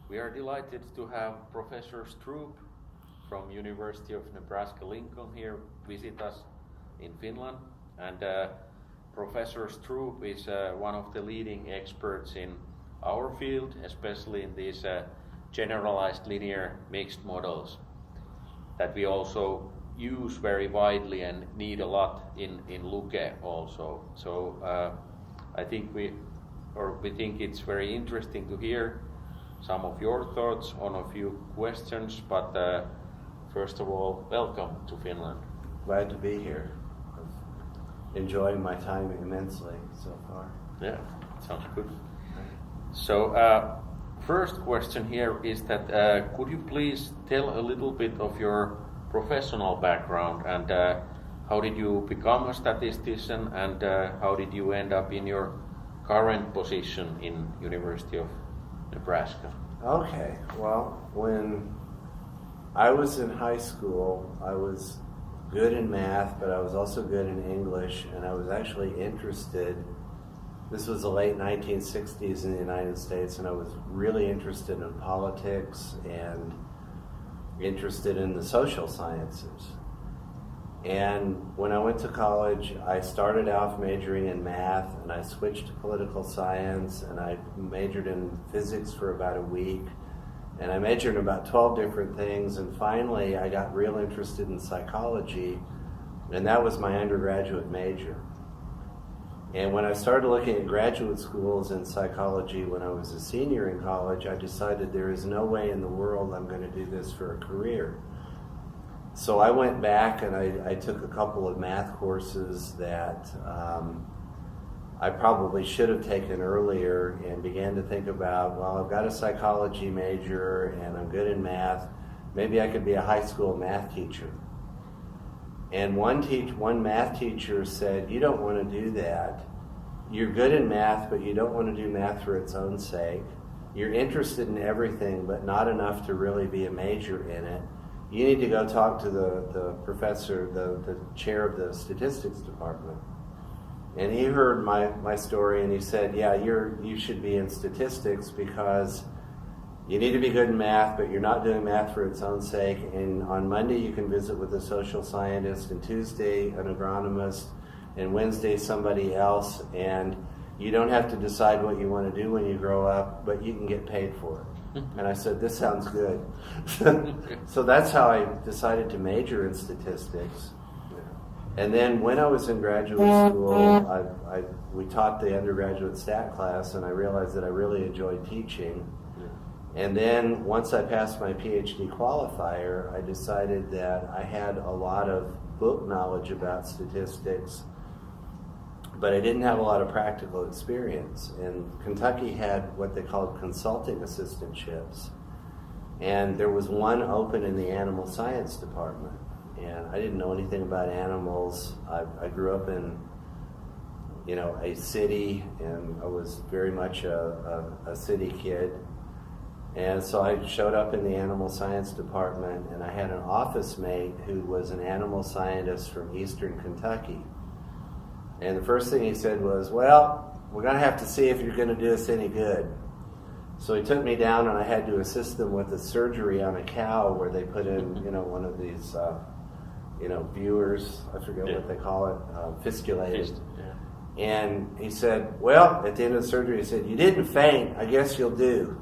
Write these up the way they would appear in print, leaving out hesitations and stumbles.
We are delighted to have Professor Stroup from University of Nebraska-Lincoln here visit us in Finland. And Professor Stroup is one of the leading experts in our field, especially in these generalized linear mixed models that we also use very widely and need a lot in Luke also. So I think we think it's very interesting to hear some of your thoughts on a few questions, but first of all, welcome to Finland. Glad to be here. Enjoying my time immensely so far. Yeah, sounds good. So first question here is that could you please tell a little bit of your professional background and how did you become a statistician and how did you end up in your current position in University of Nebraska? Okay, well, when I was in high school, I was good in math, but I was also good in English, and I was actually interested. This was the late 1960s in the United States, and I was really interested in politics and interested in the social sciences. And when I went to college, I started off majoring in math, and I switched to political science, and I majored in physics for about a week, and I majored in about 12 different things, and finally I got real interested in psychology, and that was my undergraduate major. And when I started looking at graduate schools in psychology when I was a senior in college, I decided there is no way in the world I'm going to do this for a career. So I went back and I took a couple of math courses that I probably should have taken earlier and began to think about, well, I've got a psychology major and I'm good in math. Maybe I could be a high school math teacher. And one math teacher said, you don't want to do that. You're good in math, but you don't want to do math for its own sake. You're interested in everything, but not enough to really be a major in it. You need to go talk to the professor, the chair of the statistics department. And he heard my story and he said, yeah, you should be in statistics because you need to be good in math, but you're not doing math for its own sake. And on Monday you can visit with a social scientist, and Tuesday an agronomist, and Wednesday somebody else, and you don't have to decide what you want to do when you grow up, but you can get paid for it. And I said, this sounds good. So that's how I decided to major in statistics. And then when I was in graduate school, we taught the undergraduate stat class, and I realized that I really enjoyed teaching. And then once I passed my PhD qualifier, I decided that I had a lot of book knowledge about statistics, but I didn't have a lot of practical experience. And Kentucky had what they called consulting assistantships. And there was one open in the animal science department. And I didn't know anything about animals. I grew up in, a city, and I was very much a city kid. And so I showed up in the animal science department, and I had an office mate who was an animal scientist from eastern Kentucky. And the first thing he said was, well, we're going to have to see if you're going to do us any good. So he took me down, and I had to assist them with a surgery on a cow where they put in, one of these, viewers, I forget what they call it, fistulated. Yeah. And he said, well, at the end of the surgery, he said, you didn't faint, I guess you'll do.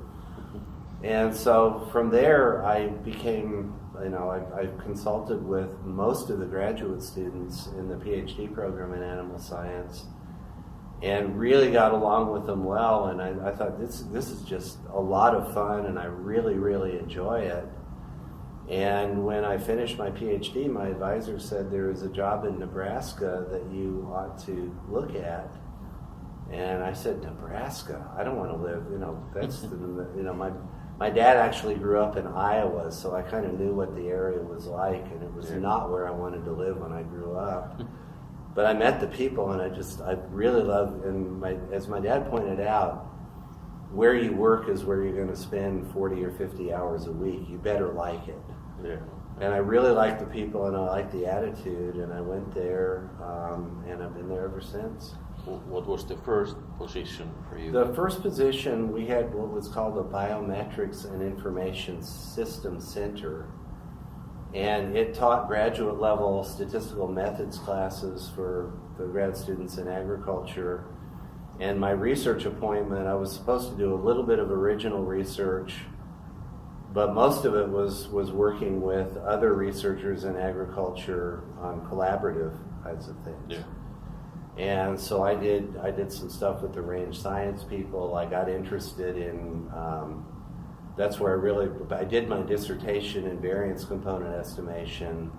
And so from there, I became, I consulted with most of the graduate students in the PhD program in animal science and really got along with them well. And I thought, this is just a lot of fun, and I really, really enjoy it. And when I finished my PhD, my advisor said there is a job in Nebraska that you ought to look at. And I said, Nebraska? I don't want to live, that's, my dad actually grew up in Iowa, so I kind of knew what the area was like, and it was not where I wanted to live when I grew up. But I met the people, and I really loved, and as my dad pointed out, where you work is where you're going to spend 40 or 50 hours a week. You better like it. Yeah. And I really liked the people, and I liked the attitude, and I went there, and I've been there ever since. what was the first position for you? The first position, we had what was called a Biometrics and Information Systems Center, and it taught graduate level statistical methods classes for the grad students in agriculture. And my research appointment, I was supposed to do a little bit of original research, but most of it was working with other researchers in agriculture on collaborative kinds of things. Yeah. And so I did some stuff with the range science people. I got interested in, that's where I did my dissertation in variance component estimation.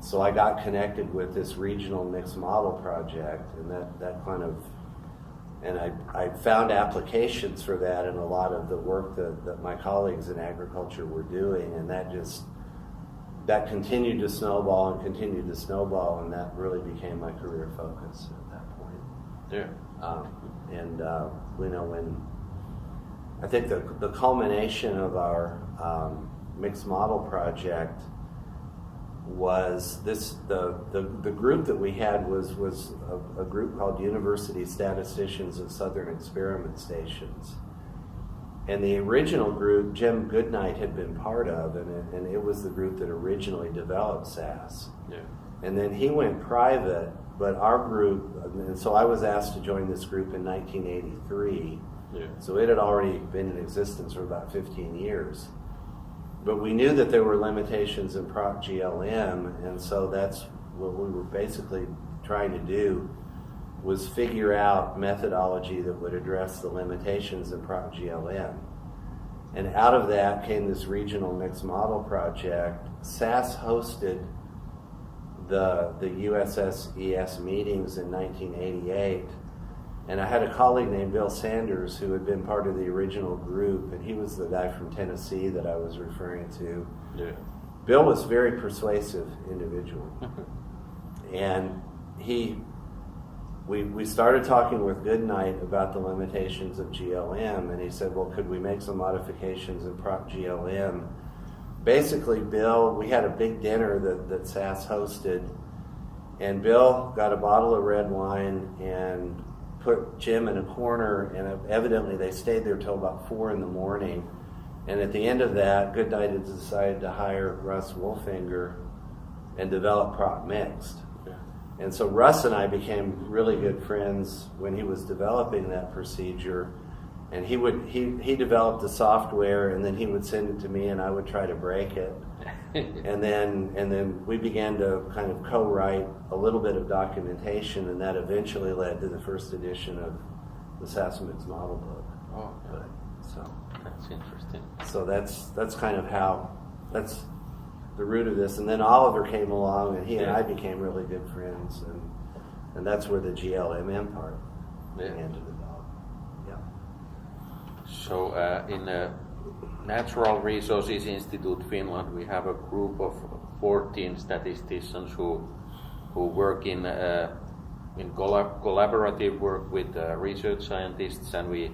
So I got connected with this regional mixed model project, and that kind of, and I found applications for that in a lot of the work that my colleagues in agriculture were doing, and that continued to snowball, and that really became my career focus at that point. Yeah. When I think the culmination of our mixed model project was the group that we had was a group called University Statisticians of Southern Experiment Stations. And the original group, Jim Goodnight had been part of, and it was the group that originally developed SAS. Yeah. And then he went private, but our group, and so I was asked to join this group in 1983. Yeah. So it had already been in existence for about 15 years. But we knew that there were limitations in Proc GLM, and so that's what we were basically trying to do, was figure out methodology that would address the limitations in Proc GLM. And out of that came this regional mixed model project. SAS hosted the USSES meetings in 1988, and I had a colleague named Bill Sanders who had been part of the original group, and he was the guy from Tennessee that I was referring to. Yeah. Bill was a very persuasive individual. And we started talking with Goodnight about the limitations of GLM, and he said, well, could we make some modifications in Proc GLM? Basically, Bill, we had a big dinner that SAS hosted, and Bill got a bottle of red wine and put Jim in a corner, and evidently they stayed there till about 4 a.m. And at the end of that, Goodnight had decided to hire Russ Wolfinger and develop Proc Mixed. And so Russ and I became really good friends when he was developing that procedure. And he developed the software, and then he would send it to me, and I would try to break it. and then we began to kind of co-write a little bit of documentation, and that eventually led to the first edition of the SAS Mixed Model book. Oh, yeah. So that's interesting. So that's kind of how, that's the root of this. And then Oliver came along, and he and I became really good friends, and that's where the GLMM part began to develop. Yeah. So in Natural Resources Institute Finland, we have a group of 14 statisticians who work in collaborative work with research scientists, and we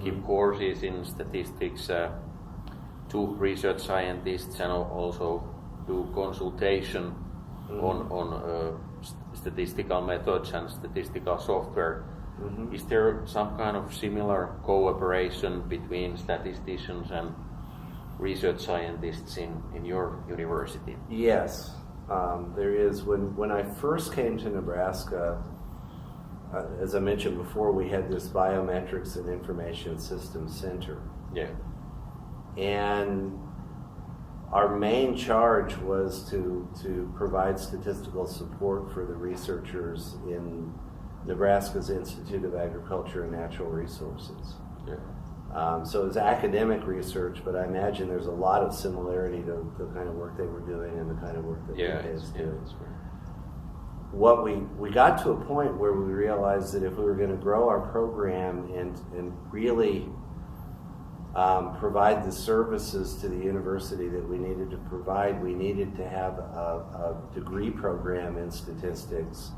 give courses in statistics to research scientists, and also do consultation on statistical methods and statistical software. Is there some kind of similar cooperation between statisticians and research scientists in your university? Yes, there is. When I first came to Nebraska, as I mentioned before, we had this Biometrics and Information Systems Center. Yeah. And our main charge was to provide statistical support for the researchers in Nebraska's Institute of Agriculture and Natural Resources. Yeah. So it was academic research, but I imagine there's a lot of similarity to the kind of work they were doing and the kind of work that Mika is doing. What we got to a point where we realized that if we were going to grow our program and really provide the services to the university that we needed to provide, we needed to have a degree program in statistics,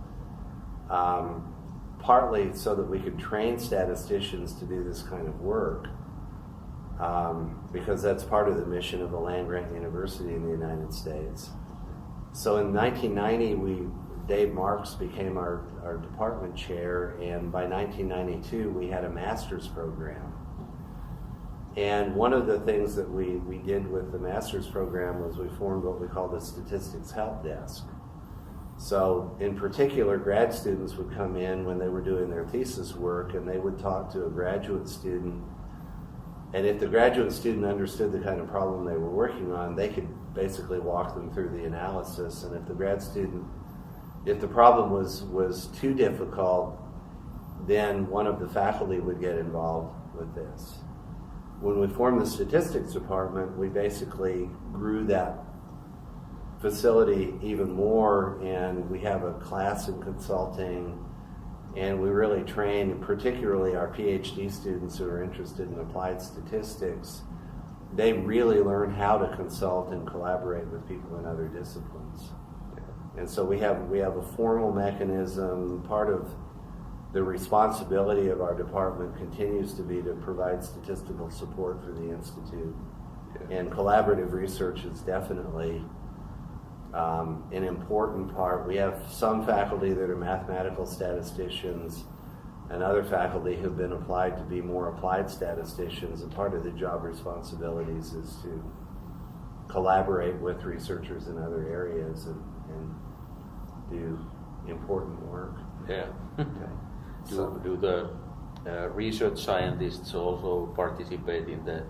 partly so that we could train statisticians to do this kind of work, because that's part of the mission of a land-grant university in the United States. So in 1990, Dave Marks became our department chair, and by 1992 we had a master's program. And one of the things that we did with the master's program was we formed what we call the Statistics Help Desk. So in particular, grad students would come in when they were doing their thesis work, and they would talk to a graduate student. And if the graduate student understood the kind of problem they were working on, they could basically walk them through the analysis. And if the problem was too difficult, then one of the faculty would get involved with this. When we formed the statistics department, we basically grew that facility even more, and we have a class in consulting, and we really train particularly our PhD students who are interested in applied statistics. They really learn how to consult and collaborate with people in other disciplines. And so we have a formal mechanism. Part of the responsibility of our department continues to be to provide statistical support for the Institute. And collaborative research is definitely an important part. We have some faculty that are mathematical statisticians and other faculty who've been applied to be more applied statisticians, and part of the job responsibilities is to collaborate with researchers in other areas and do important work. Yeah. Okay. Do the research scientists also participate in the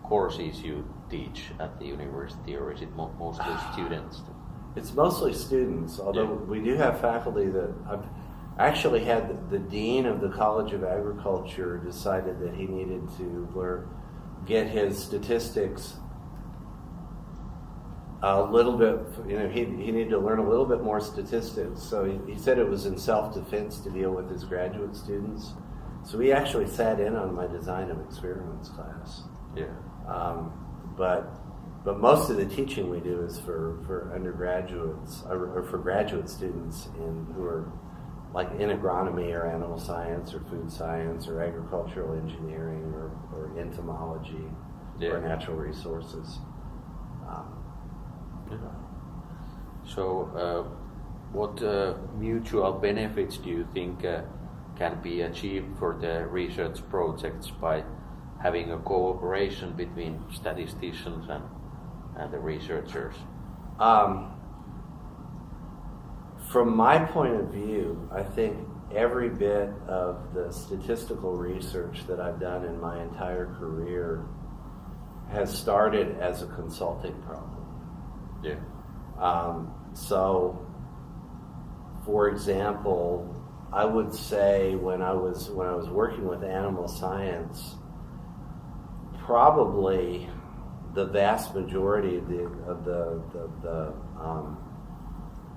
courses you teach at the university, or is it mostly students? It's mostly students, although we do have faculty that I've actually had the dean of the College of Agriculture decided that he needed to get his statistics a little bit, he needed to learn a little bit more statistics. So he said it was in self-defense to deal with his graduate students. So he actually sat in on my design of experiments class. Yeah. But most of the teaching we do is for undergraduates or for graduate students who are like in agronomy or animal science or food science or agricultural engineering or entomology or natural resources. So what mutual benefits do you think can be achieved for the research projects by having a cooperation between statisticians and the researchers? From my point of view, I think every bit of the statistical research that I've done in my entire career has started as a consulting problem. Yeah. So, for example, I would say when I was working with animal science, probably the vast majority of the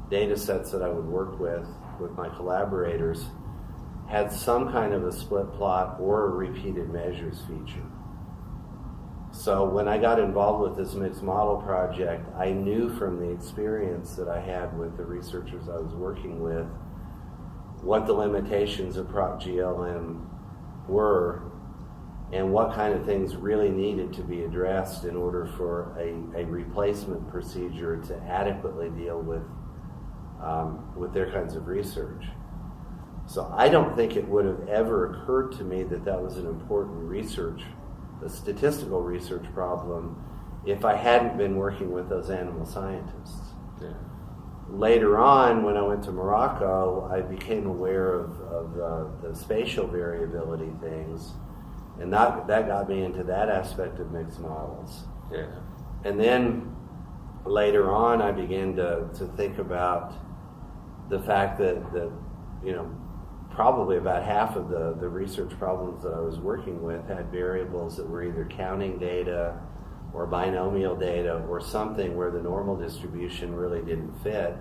data sets that I would work with my collaborators had some kind of a split plot or a repeated measures feature. So when I got involved with this mixed model project, I knew from the experience that I had with the researchers I was working with what the limitations of Prop GLM were and what kind of things really needed to be addressed in order for a replacement procedure to adequately deal with their kinds of research. So I don't think it would have ever occurred to me that was an important a statistical research problem, if I hadn't been working with those animal scientists. Yeah. Later on, when I went to Morocco, I became aware of the spatial variability things, and that got me into that aspect of mixed models. Yeah. And then later on, I began to think about the fact that probably about half of the research problems that I was working with had variables that were either counting data or binomial data or something where the normal distribution really didn't fit.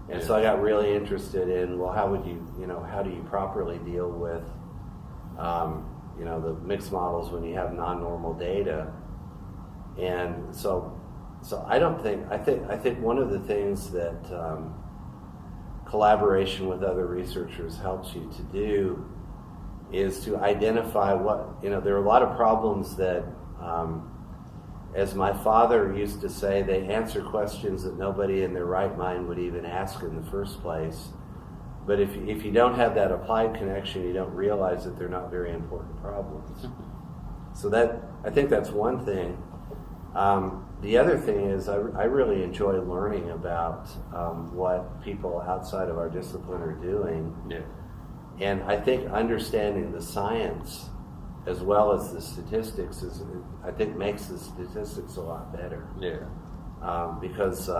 And so I got really interested in, well, how do you properly deal with, the mixed models when you have non-normal data? And so I think one of the things that collaboration with other researchers helps you to do is to identify there are a lot of problems that as my father used to say, they answer questions that nobody in their right mind would even ask in the first place. But if you don't have that applied connection, you don't realize that they're not very important problems. So I think that's one thing. The other thing is I really enjoy learning about what people outside of our discipline are doing. Yeah. And I think understanding the science as well as the statistics makes the statistics a lot better. Yeah. Because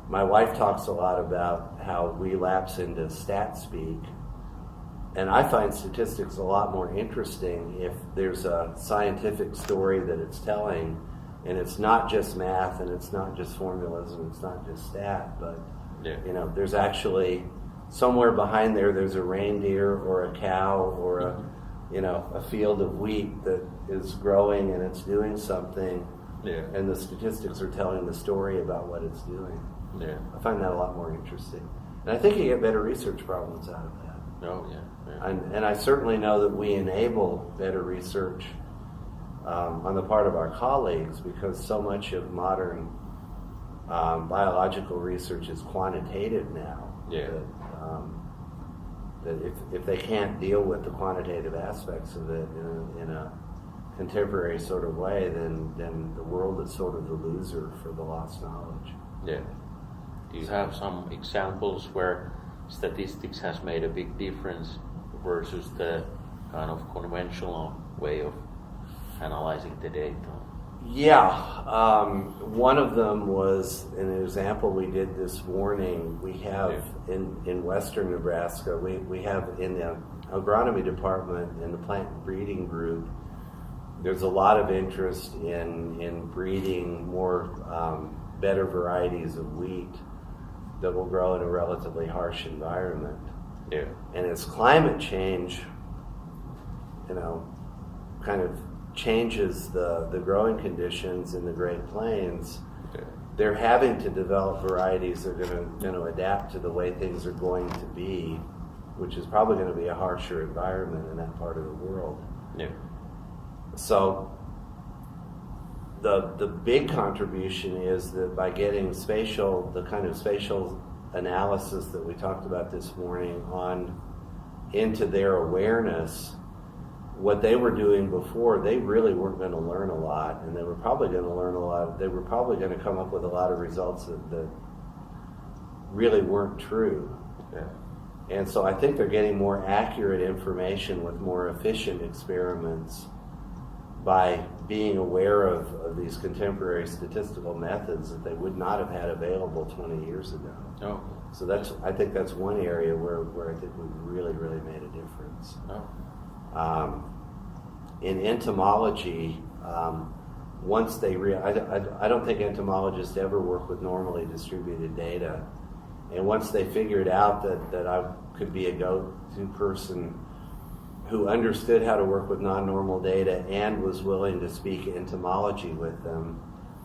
my wife talks a lot about how we lapse into stat speak, and I find statistics a lot more interesting if there's a scientific story that it's telling, and it's not just math, and it's not just formulas, and it's not just stat, but there's actually somewhere behind there's a reindeer or a cow or a field of wheat that is growing and it's doing something, and the statistics are telling the story about what it's doing. Yeah. I find that a lot more interesting. And I think you get better research problems out of that. Oh, yeah. And I certainly know that we enable better research on the part of our colleagues, because so much of modern biological research is quantitative now. Yeah. That if they can't deal with the quantitative aspects of it in a contemporary sort of way, then the world is sort of the loser for the lost knowledge. Yeah. Do you have some examples where statistics has made a big difference versus the kind of conventional way of analyzing the data? Yeah. One of them was an example we did this morning. We have in western Nebraska, we have in the agronomy department in the plant breeding group, there's a lot of interest in breeding more better varieties of wheat that will grow in a relatively harsh environment. Yeah. And as climate change, kind of changes the growing conditions in the Great Plains, they're having to develop varieties that are going to adapt to the way things are going to be, which is probably going to be a harsher environment in that part of the world. Yeah. So the big contribution is that by getting the kind of spatial analysis that we talked about this morning into their awareness, what they were doing before, they really weren't going to learn a lot, and they were probably going to learn a lot. They were probably going to come up with a lot of results that really weren't true. Yeah. And so I think they're getting more accurate information with more efficient experiments by being aware of these contemporary statistical methods that they would not have had available 20 years ago. Oh. So I think that's one area where I think we've really, really made a difference. Oh. In entomology, once they I don't think entomologists ever work with normally distributed data, and once they figured out that I could be a go-to person who understood how to work with non-normal data and was willing to speak entomology with them,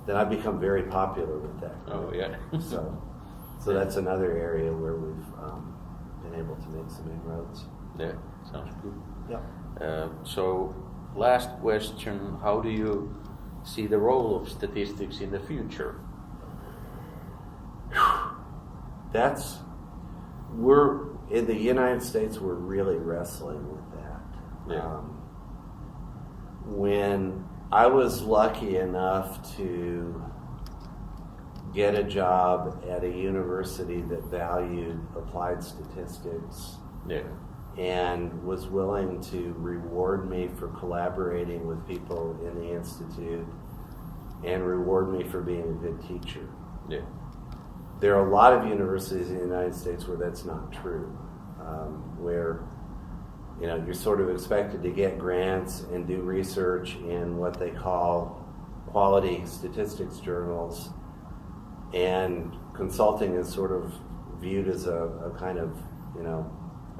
then I've become very popular with that group. Oh, yeah. So that's another area where we've been able to make some inroads. Yeah, sounds good. Yeah. So, last question, how do you see the role of statistics in the future? We're in the United States, we're really wrestling with that. Yeah. When I was lucky enough to get a job at a university that valued applied statistics, Yeah. and was willing to reward me for collaborating with people in the institute and reward me for being a good teacher. Yeah. There are a lot of universities in the United States where that's not true, where you're sort of expected to get grants and do research in what they call quality statistics journals, and consulting is sort of viewed as a kind of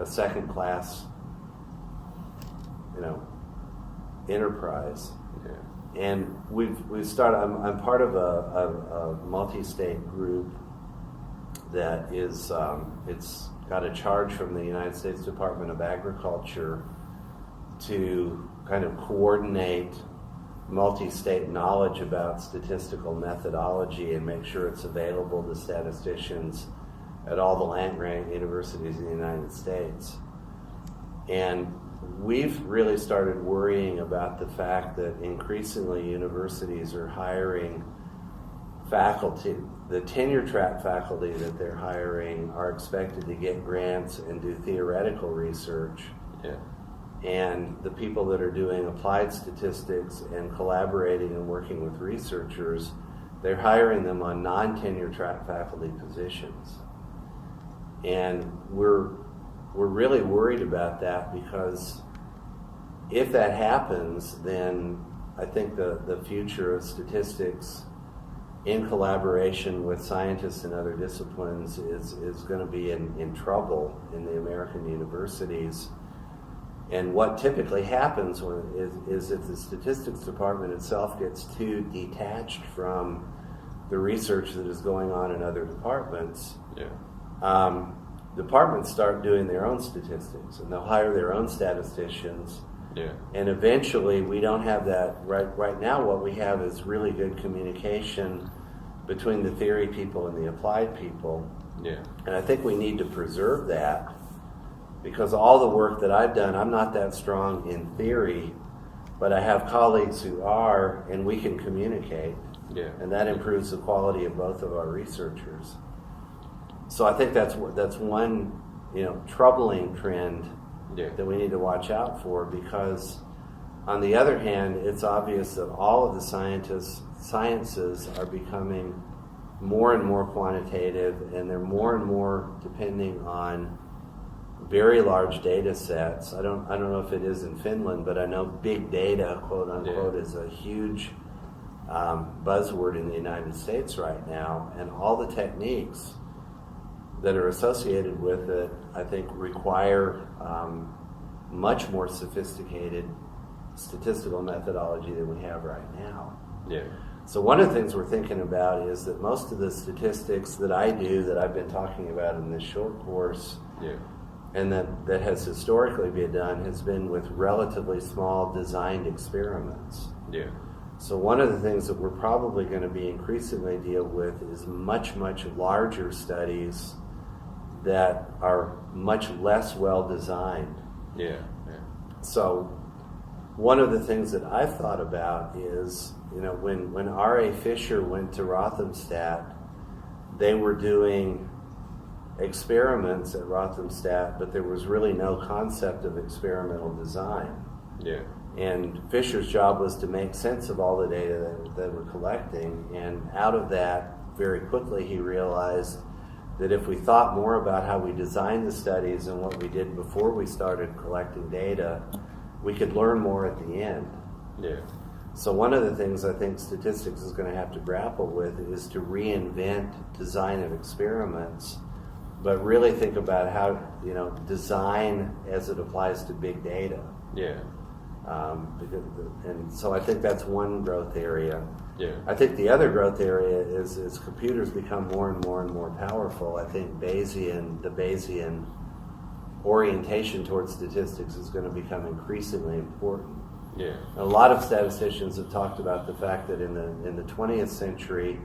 a second class enterprise. Yeah. And we've started. I'm part of a multi-state group that is it's got a charge from the United States Department of Agriculture to kind of coordinate multi-state knowledge about statistical methodology and make sure it's available to statisticians at all the land-grant universities in the United States. And we've really started worrying about the fact that increasingly universities are hiring faculty. The tenure track faculty that they're hiring are expected to get grants and do theoretical research. Yeah. And the people that are doing applied statistics and collaborating and working with researchers, they're hiring them on non-tenure track faculty positions. And we're really worried about that, because if that happens, then I think the future of statistics in collaboration with scientists in other disciplines is going to be in trouble in the American universities. And what typically happens is if the statistics department itself gets too detached from the research that is going on in other departments, departments start doing their own statistics, and they'll hire their own statisticians. Yeah. And eventually, we don't have that. Right now, what we have is really good communication between the theory people and the applied people. Yeah. And I think we need to preserve that, because all the work that I've done, I'm not that strong in theory, but I have colleagues who are, and we can communicate. Yeah. And that improves the quality of both of our researchers. So I think that's one, troubling trend that we need to watch out for, because on the other hand, it's obvious that all of the sciences are becoming more and more quantitative, and they're more and more depending on very large data sets. I don't know if it is in Finland, but I know big data, quote unquote, is a huge buzzword in the United States right now, and all the techniques that are associated with it, I think, require much more sophisticated statistical methodology than we have right now. Yeah. So one of the things we're thinking about is that most of the statistics that I do, that I've been talking about in this short course, and that has historically been done, has been with relatively small designed experiments. Yeah. So one of the things that we're probably going to be increasingly deal with is much, much larger studies that are much less well designed. Yeah. So one of the things that I've thought about is, when R.A. Fisher went to Rothamsted, they were doing experiments at Rothamsted, but there was really no concept of experimental design. Yeah. And Fisher's job was to make sense of all the data that they were collecting, and out of that, very quickly he realized that if we thought more about how we designed the studies and what we did before we started collecting data, we could learn more at the end. Yeah. So one of the things I think statistics is going to have to grapple with is to reinvent design of experiments, but really think about how, design as it applies to big data. Yeah. And so I think that's one growth area. Yeah. I think the other growth area is as computers become more and more and more powerful, I think the Bayesian orientation towards statistics is going to become increasingly important. Yeah. A lot of statisticians have talked about the fact that in the 20th century,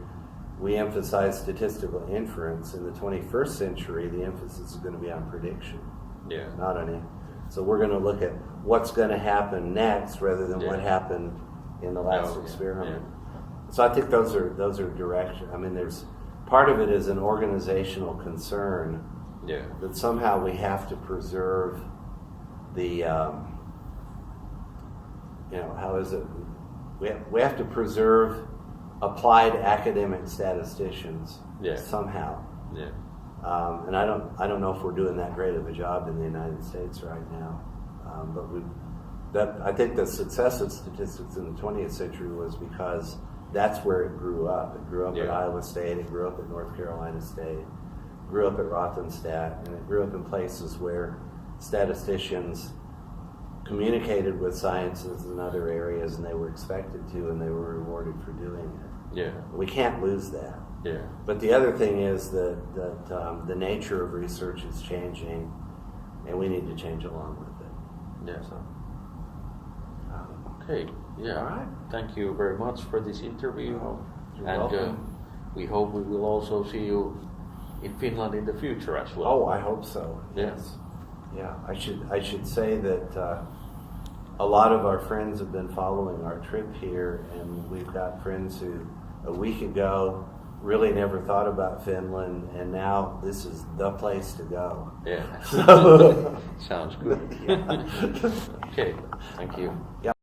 we emphasize statistical inference. In the 21st century, the emphasis is going to be on prediction, not on it. So we're going to look at what's going to happen next rather than what happened in the last experiment. Yeah. So I think those are direction. I mean, there's part of it is an organizational concern that somehow we have to preserve the how is it? We have to preserve applied academic statisticians somehow. Yeah. And I don't know if we're doing that great of a job in the United States right now. But I think the success of statistics in the 20th century was because that's where it grew up. It grew up at Iowa State, it grew up at North Carolina State, grew up at Rothamsted, and it grew up in places where statisticians communicated with sciences in other areas, and they were expected to, and they were rewarded for doing it. Yeah. We can't lose that. Yeah. But the other thing is that the nature of research is changing, and we need to change along with it. Yeah. So, Okay, yeah. All right. Thank you very much for this interview. You're and welcome. We hope we will also see you in Finland in the future as well. Oh, I hope so. Yeah. Yes. Yeah. I should say that a lot of our friends have been following our trip here, and we've got friends who a week ago really never thought about Finland, and now this is the place to go. Yeah. So, Sounds good. yeah. Okay, thank you. Yeah.